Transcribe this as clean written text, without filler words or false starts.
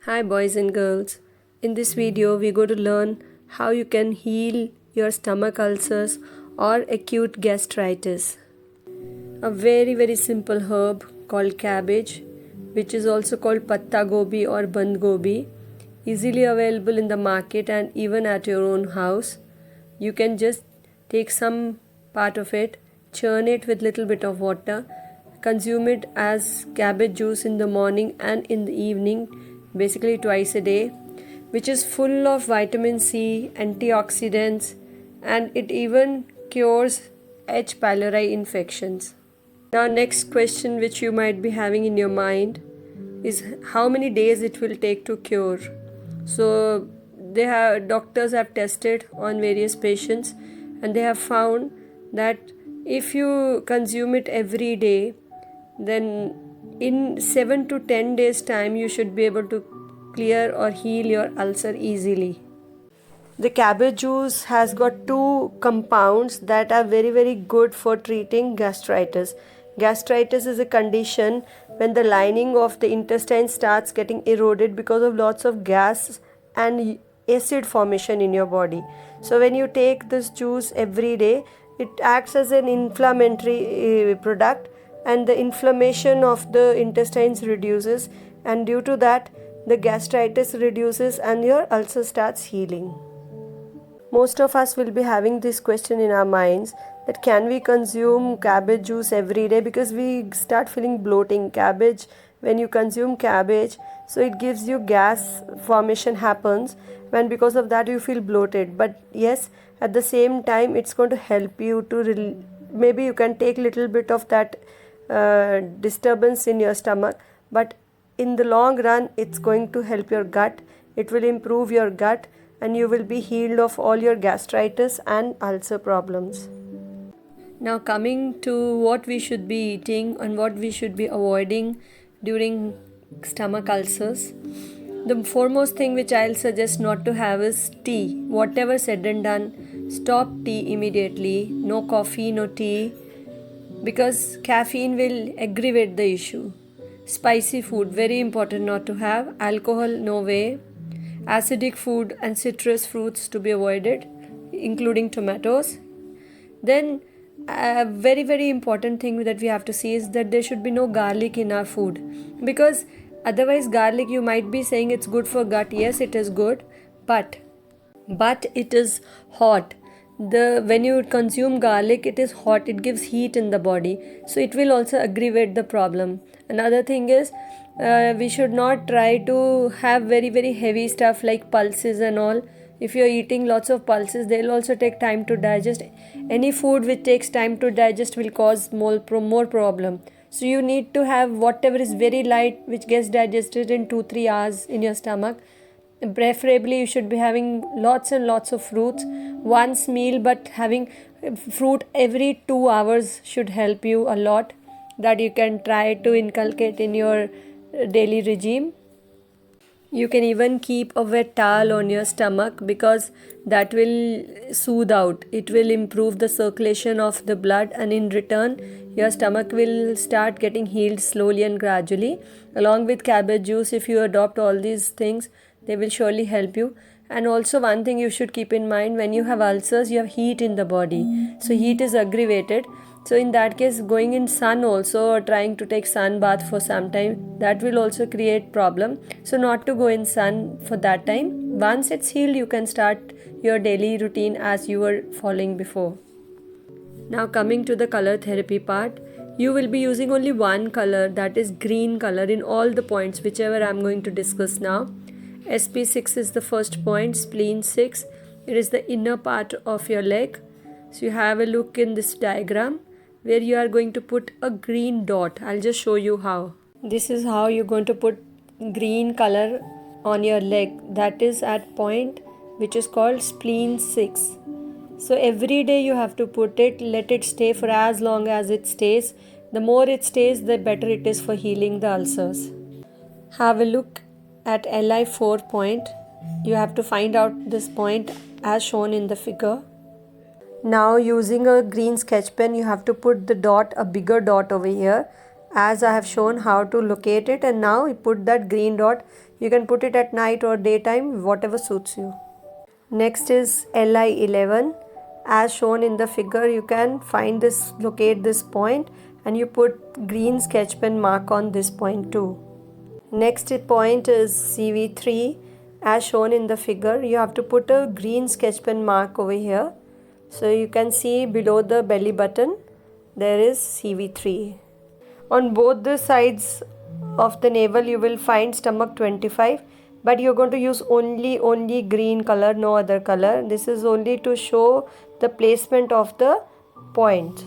Hi boys and girls. In this video we're going to learn how you can heal your stomach ulcers or acute gastritis. A very simple herb called cabbage, which is also called patta gobi or band gobi, easily available in the market and even at your own house. You can just take some part of it, churn it with little bit of water, consume it as cabbage juice in the morning and in the evening, basically twice a day, which is full of vitamin C, antioxidants, and it even cures H. pylori infections. Now, next question which you might be having in your mind is how many days it will take to cure. So doctors have tested on various patients and they have found that if you consume it every day, then in 7 to 10 days time you should be able to clear or heal your ulcer easily. The cabbage juice has got two compounds that are very good for treating gastritis. Gastritis is a condition when the lining of the intestine starts getting eroded because of lots of gas and acid formation in your body. So when you take this juice every day, it acts as an inflammatory product, and the inflammation of the intestines reduces, and due to that the gastritis reduces and your ulcer starts healing. Most of us will be having this question in our minds that can we consume cabbage juice every day, because we start feeling bloating. When you consume cabbage, so it gives you gas formation happens, when because of that you feel bloated. But yes, at the same time it's going to help you to maybe you can take little bit of that disturbance in your stomach, but in the long run it's going to help your gut. It will improve your gut and you will be healed of all your gastritis and ulcer problems. Now, coming to what we should be eating and what we should be avoiding during stomach ulcers. The foremost thing which I'll suggest not to have is tea. Whatever said and done, stop tea immediately. No coffee, no tea, because caffeine will aggravate the issue. Spicy food, very important not to have. Alcohol, no way. Acidic food and citrus fruits to be avoided, including tomatoes. Then a very important thing that we have to see is that there should be no garlic in our food, because otherwise garlic, you might be saying it's good for gut. Yes, it is good, but it is hot. When you consume garlic, it is hot, it gives heat in the body, so it will also aggravate the problem. Another thing is we should not try to have very heavy stuff like pulses and all. If you're eating lots of pulses, they'll also take time to digest. Any food which takes time to digest will cause more problem. So you need to have whatever is very light, which gets digested in 2-3 hours in your stomach. Preferably you should be having lots and lots of fruits once meal, but having fruit every 2 hours should help you a lot. That you can try to inculcate in your daily regime. You can even keep a wet towel on your stomach, because that will soothe out. It will improve the circulation of the blood, and in return your stomach will start getting healed slowly and gradually. Along with cabbage juice, if you adopt all these things, they will surely help you. And also one thing you should keep in mind, when you have ulcers, you have heat in the body. So heat is aggravated. So in that case, going in sun also, or trying to take sun bath for some time, that will also create problem. So not to go in sun for that time. Once it's healed, you can start your daily routine as you were following before. Now coming to the color therapy part, you will be using only one color, that is green color, in all the points whichever I'm going to discuss now. SP6 is the first point, spleen 6. It is the inner part of your leg. So you have a look in this diagram where you are going to put a green dot. I'll just show you how. This is how you're going to put green color on your leg. That is at point which is called spleen 6. So every day you have to put it, let it stay for as long as it stays. The more it stays, the better it is for healing the ulcers. Have a look at LI4 point. You have to find out this point as shown in the figure. Now using a green sketch pen, you have to put the dot, a bigger dot over here, as I have shown how to locate it, and now you put that green dot You can put it at night or daytime, whatever suits you. Next is LI11. As shown in the figure, you can find this, locate this point, and you put green sketch pen mark on this point too. Next point is CV3. As shown in the figure, you have to put a green sketch pen mark over here. So you can see below the belly button there is CV3. On both the sides of the navel you will find stomach 25, but you're going to use only green color, no other color. This is only to show the placement of the points.